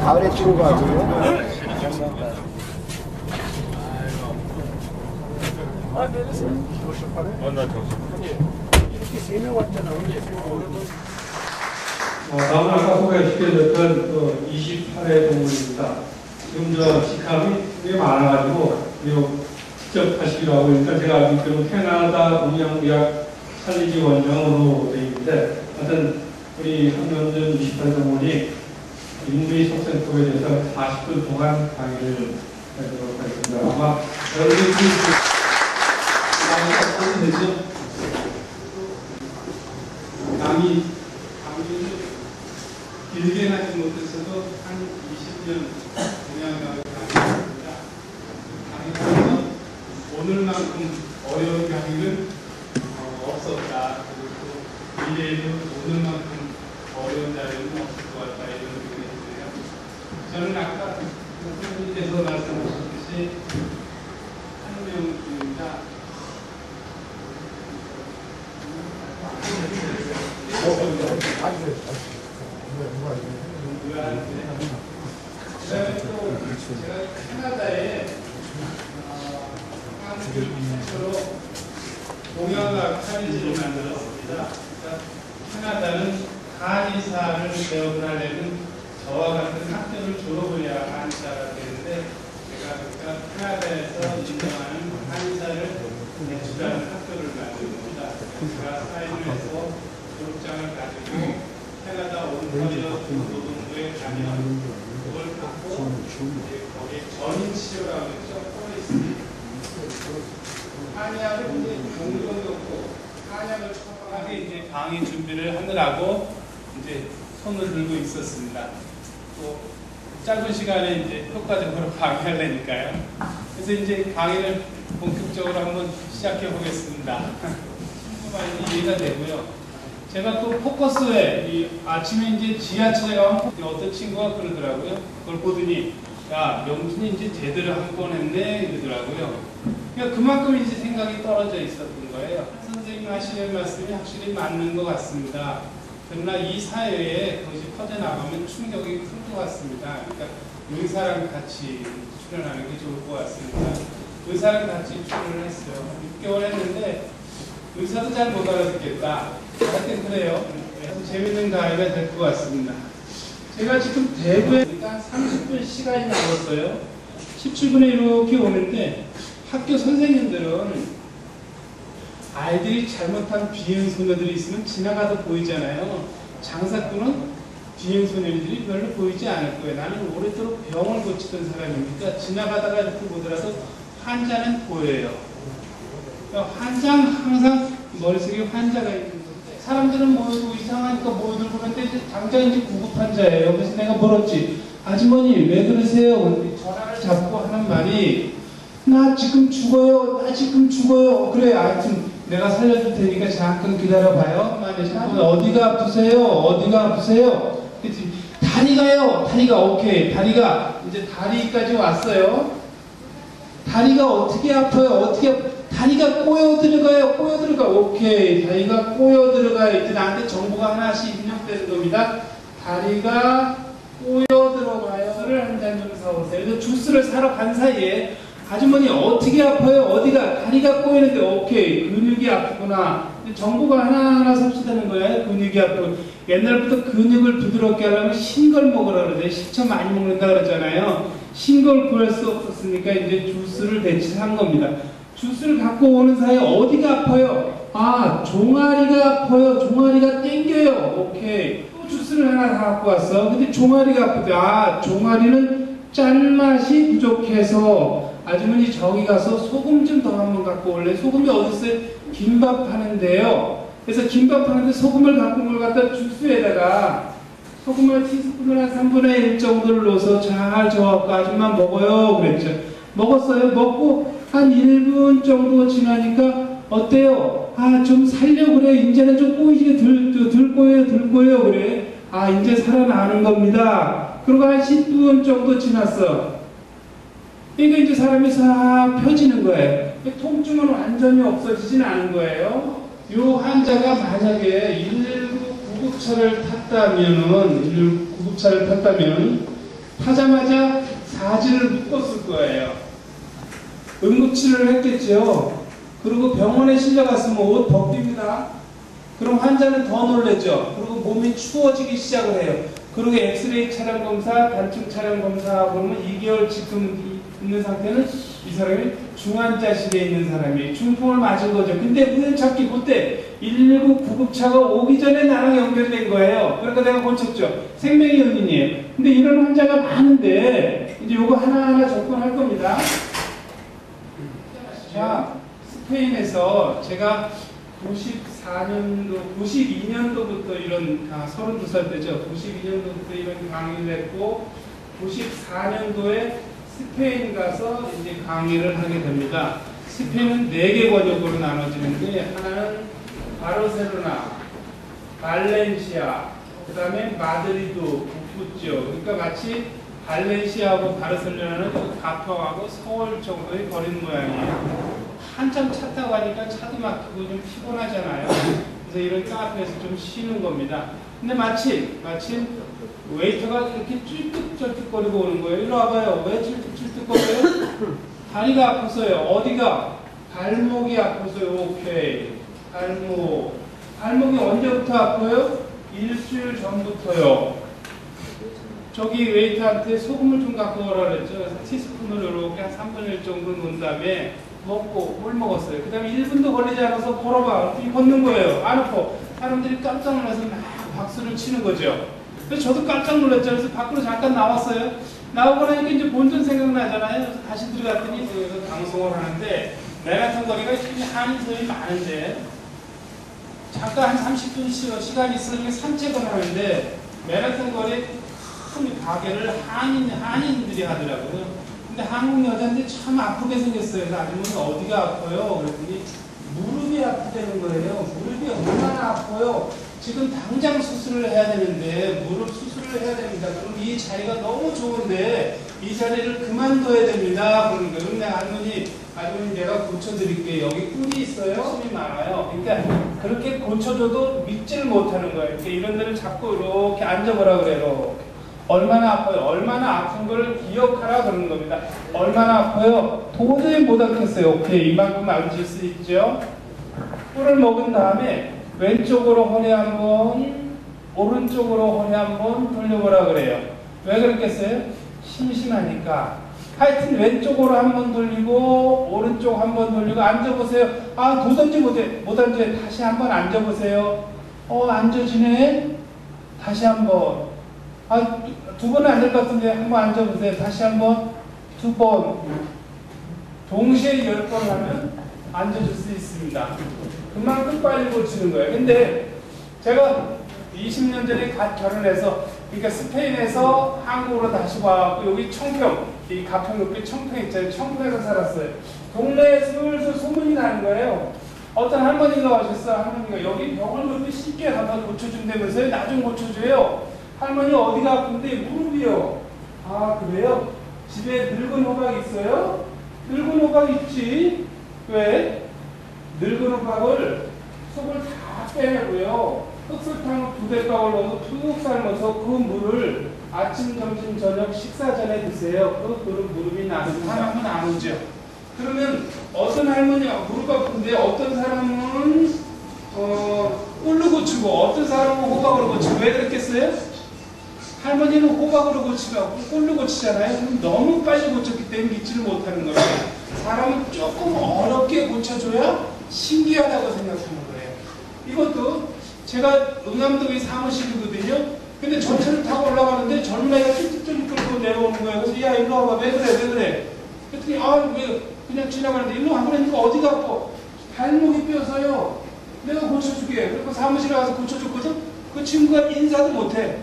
가을에 치고 가지고요. 다음날 소개시켜줬던 28회 동물입니다. 지금 저 직함이 꽤 많아가지고 직접 하시기로 하고, 일단 제가 알기로는 캐나다 동양의학 살리지 원장으로 되어 있는데, 하여튼 우리 한명준 28회 동물이 인류의 속생법에 대해서 40분 동안 강의를 하도록 하겠습니다. 아마 여러분이 어떻게 되죠? 강의를 길게 하지 못했어도 한 20년 동양의학을 강의했습니다. 강의하면서 오늘만큼 어려운 강의는 없었다. 그리고 미래에도 오늘만큼 어려운 자리는 없을 것 같다, 이런 생각이 드네요. 저는 아까 선생님께서 말씀하셨듯이 한명입니다. 그다음에 또 제가 캐나다에 한국을 최초로 동양학 칼리지를 만들었습니다. 그러니까 캐나다는 한의사를 배우를 하려면 저와 같은 학교를 졸업을 해야 한의사가 되는데, 제가 그러니까 캐나다에서 인정하는 한의사를 배출하는 학교를 만든 겁니다. 제가 사인을 해서 졸업장을 가지고 캐나다 온타리오 중고등부에 가면 그걸 받고 거기에 전인 치료라고 했죠. 한의학을 이제 공동이 없고 한의학을 처방하게 이제 강의 준비를 하느라고 이제 손을 들고 있었습니다. 또 짧은 시간에 이제 효과적으로 강의하려니까요. 그래서 이제 강의를 본격적으로 한번 시작해 보겠습니다. 많이 이해가 되고요. 제가 또 포커스에 아침에 이제 지하철에 가면 어떤 친구가 그러더라고요. 그걸 보더니 야, 명준이 이제 제대로 한 번 했네 이러더라고요. 그러니까 그만큼 이제 생각이 떨어져 있었던 거예요. 선생님 하시는 말씀이 확실히 맞는 것 같습니다. 그러나 이 사회에 그것이 퍼져나가면 충격이 클 것 같습니다. 그러니까 의사랑 같이 출연하는 게 좋을 것 같습니다. 의사랑 같이 출연을 했어요. 6개월 했는데 의사도 잘 못 알아듣겠다. 하여튼 그래요. 그래서 재밌는 강의가 될 것 같습니다. 제가 지금 대구에 한 30분 시간이 남았어요. 17분에 이렇게 오는데 학교 선생님들은 아이들이 잘못한 비행소녀들이 있으면 지나가도 보이잖아요. 장사꾼은 비행소녀들이 별로 보이지 않을 거예요. 나는 오랫도록 병을 고치던 사람이니까 지나가다가 이렇게 보더라도 환자는 보여요. 그러니까 항상 머릿속에 환자가 있는 건데, 사람들은 모여도 이상하니까 모여들 그러는데 이제 당장 이제 구급 환자예요. 그래서 내가 물었지. 아주머니 왜 그러세요? 근데 전화를 잡고 하는 말이 나 지금 죽어요. 나 지금 죽어요. 그래, 하여튼 내가 살려줄 테니까 잠깐 기다려봐요. 어디가 아프세요? 어디가 아프세요? 그랬더니 다리가요. 다리가 오케이. 다리가 이제 다리까지 왔어요. 다리가 어떻게 아파요? 다리가 꼬여 들어가요. 꼬여 들어가. 오케이. 다리가 꼬여 들어가요. 이제 나한테 정보가 하나씩 입력되는 겁니다. 다리가 꼬여 들어가요. 주스를 한 잔 좀 사오세요. 그래서 주스를 사러 간 사이에 아주머니 어떻게 아파요? 어디가? 다리가 꼬이는데 오케이. 근육이 아프구나. 정보가 하나하나 섭취되는 거예요. 근육이 아프고. 옛날부터 근육을 부드럽게 하려면 신걸 먹으라 그러죠. 식초 많이 먹는다 그러잖아요. 신걸 구할 수 없었으니까 이제 주스를 대체한 겁니다. 주스를 갖고 오는 사이에 어디가 아파요? 아, 종아리가 아파요. 종아리가 땡겨요. 오케이. 또 주스를 하나 다 갖고 왔어. 근데 종아리가 아프대. 아, 종아리는 짠맛이 부족해서 아주머니 저기 가서 소금 좀 더 한번 갖고 올래? 소금이 어디 있어요? 김밥 하는데요. 그래서 김밥 하는데 소금을 갖고 온 걸 갖다 주스에다가 소금을 티스푼을 한 3분의 1 정도를 넣어서 잘 저어갖고 아줌마 먹어요. 그랬죠. 먹었어요. 먹고 한 1분 정도 지나니까 어때요? 아, 좀 살려 그래. 이제는 좀 꼬이게 들 꼬여요. 그래. 아, 이제 살아나는 겁니다. 그러고 한 10분 정도 지났어. 그러니까 이제 사람이 싹 펴지는 거예요. 통증은 완전히 없어지진 않은 거예요. 요 환자가 만약에 119 구급차를 탔다면 타자마자 사진을 묶었을 거예요. 응급치료를 했겠죠. 그리고 병원에 실려갔으면 옷 벗깁니다. 그럼 환자는 더 놀라죠. 그리고 몸이 추워지기 시작을 해요. 그리고 엑스레이 촬영 검사, 단층 촬영 검사 보면 2개월 지금 있는 상태는 이 사람이 중환자실에 있는 사람이 중풍을 맞은 거죠. 근데 우연찮게 그때 119 구급차가 오기 전에 나랑 연결된 거예요. 그러니까 내가 고쳤죠. 생명의 연인이에요. 근데 이런 환자가 많은데 이제 요거 하나하나 접근할 겁니다. 자, 스페인에서 제가 92년도부터 이런, 32살 때죠. 92년도부터 이런 강의를 했고, 94년도에 스페인 가서 이제 강의를 하게 됩니다. 스페인은 4개 권역으로 나눠지는데, 하나는 바르셀로나, 발렌시아, 그 다음에 마드리드, 북부지역. 그러니까 마치 발렌시아하고 바르셀로나는 가평하고 서울 정도의 거리는 모양이에요. 한참 차 타고 가니까 차도 막히고 좀 피곤하잖아요. 그래서 이런 카페에서 좀 쉬는 겁니다. 근데 마침 웨이터가 이렇게 찔뚝찔뚝거리고 오는 거예요. 이리 와봐요. 왜 찔뚝찔뚝거려요? 다리가 아파서요. 어디가? 발목이 아파서요. 오케이. 발목이 언제부터 아파요? 일주일 전부터요. 저기 웨이터한테 소금을 좀 갖고 오라 그랬죠. 티스푼으로 이렇게 한 3분의 1 정도 넣은 다음에 먹고 물 먹었어요. 그 다음에 1분도 걸리지 않아서 걸어봐. 걷는 거예요. 안 아파. 사람들이 깜짝 놀라서 막 박수를 치는 거죠. 그래서 저도 깜짝 놀랐죠. 그래서 밖으로 잠깐 나왔어요. 나오고 나니까 이제 본전 생각나잖아요. 그래서 다시 들어갔더니 여기서 방송을 하는데 맨하탄 거리가 한인서이 많은데 잠깐 한 30분 시간이 있으니까 산책을 하는데 맨하탄 거리에 큰 가게를 한인들이 하더라고요. 근데 한국 여자인데 참 아프게 생겼어요. 그래서 아주머니 어디가 아파요? 그랬더니 무릎이 아프다는 거예요. 무릎이 얼마나 아파요? 지금 당장 수술을 해야 되는데 무릎 수술을 해야 됩니다. 그럼 이 자리가 너무 좋은데 이 자리를 그만둬야 됩니다. 그러는 거예요. 근데 아주머니 내가 고쳐드릴게요. 여기 꿀이 있어요. 숨이 많아요. 그러니까 그렇게 고쳐줘도 믿지를 못하는 거예요. 이렇게 이런 데를 자꾸 이렇게 앉아보라 그래요. 얼마나 아파요? 얼마나 아픈 걸 기억하라 그러는 겁니다. 얼마나 아파요? 도저히 못 앉겠어요. 오케이, 이만큼 앉을 수 있죠? 꿀을 먹은 다음에 왼쪽으로 허리 한번, 오른쪽으로 허리 한번 돌려보라 그래요. 왜 그랬겠어요? 심심하니까. 하여튼 왼쪽으로 한번 돌리고 오른쪽 한번 돌리고 앉아보세요. 아, 도전지 못 앉아요. 다시 한번 앉아보세요. 앉아지네. 다시 한번. 두 번은 안 될 것 같은데 한번 앉아보세요. 다시 한번, 2번. 동시에 10번 하면 앉아줄 수 있습니다. 그만큼 빨리 고치는 거예요. 근데 제가 20년 전에 결혼해서, 그러니까 스페인에서 한국으로 다시 와갖고 여기 청평, 이 가평 옆에 청평 있잖아요. 청평에서 살았어요. 동네에 슬슬 소문이 나는 거예요. 어떤 할머니가 오셨어. 할머니가 여기 병을 그렇게 쉽게 가서 고쳐준다면서요. 나 좀 고쳐줘요. 할머니 어디가 아픈데? 무릎이요. 아, 그래요? 집에 늙은 호박 있어요? 늙은 호박 있지. 왜? 늙은 호박을 속을 다 빼내고요. 흑설탕 2대가을 넣어서 푹 삶아서 그 물을 아침, 점심, 저녁 식사 전에 드세요. 그럼 무릎이 나는 사람은 안 오죠. 그러면 어떤 할머니가 무릎 아픈데 어떤 사람은 꿀로 고치고 어떤 사람은 호박으로 고치고 왜 그랬겠어요? 할머니는 호박으로 고치고 꿀로 고치잖아요. 그럼 너무 빨리 고쳤기 때문에 믿지를 못하는 거예요. 사람은 조금 어렵게 고쳐줘야 신기하다고 생각하는 거예요. 이것도 제가 응암동에 사무실이거든요. 근데 전철을 타고 올라가는데 젊은 아이가 쫄쫄 끌고 내려오는 거예요. 그래서 야, 일로 와봐. 왜 그래? 그랬더니 왜 그냥 지나가는데 일로 와. 그러니까 어디가 아파? 발목이 뼈서요. 내가 고쳐줄게. 그리고 사무실에 가서 고쳐줬거든. 그 친구가 인사도 못해.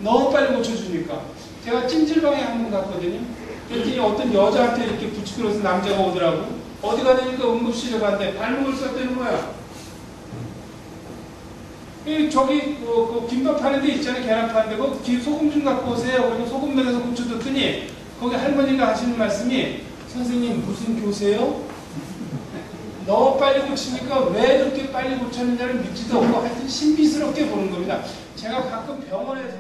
너무 빨리 고쳐주니까. 제가 찜질방에 한 번 갔거든요. 그랬더니 어떤 여자한테 이렇게 부치그러서 남자가 오더라고. 어디 가니까 응급실에 갔는데 발목을 썼다는 거야. 저기 그 김밥 파는 데 있잖아요. 계란 파는 데. 그 소금 좀 갖고 오세요. 그리고 소금 넣어서 고쳐줬더니 거기 할머니가 하시는 말씀이 선생님 무슨 교세요? 너무 빨리 고치니까 왜 그렇게 빨리 고쳤느냐를 믿지도 없고 하여튼 신비스럽게 보는 겁니다. 제가 가끔 병원에서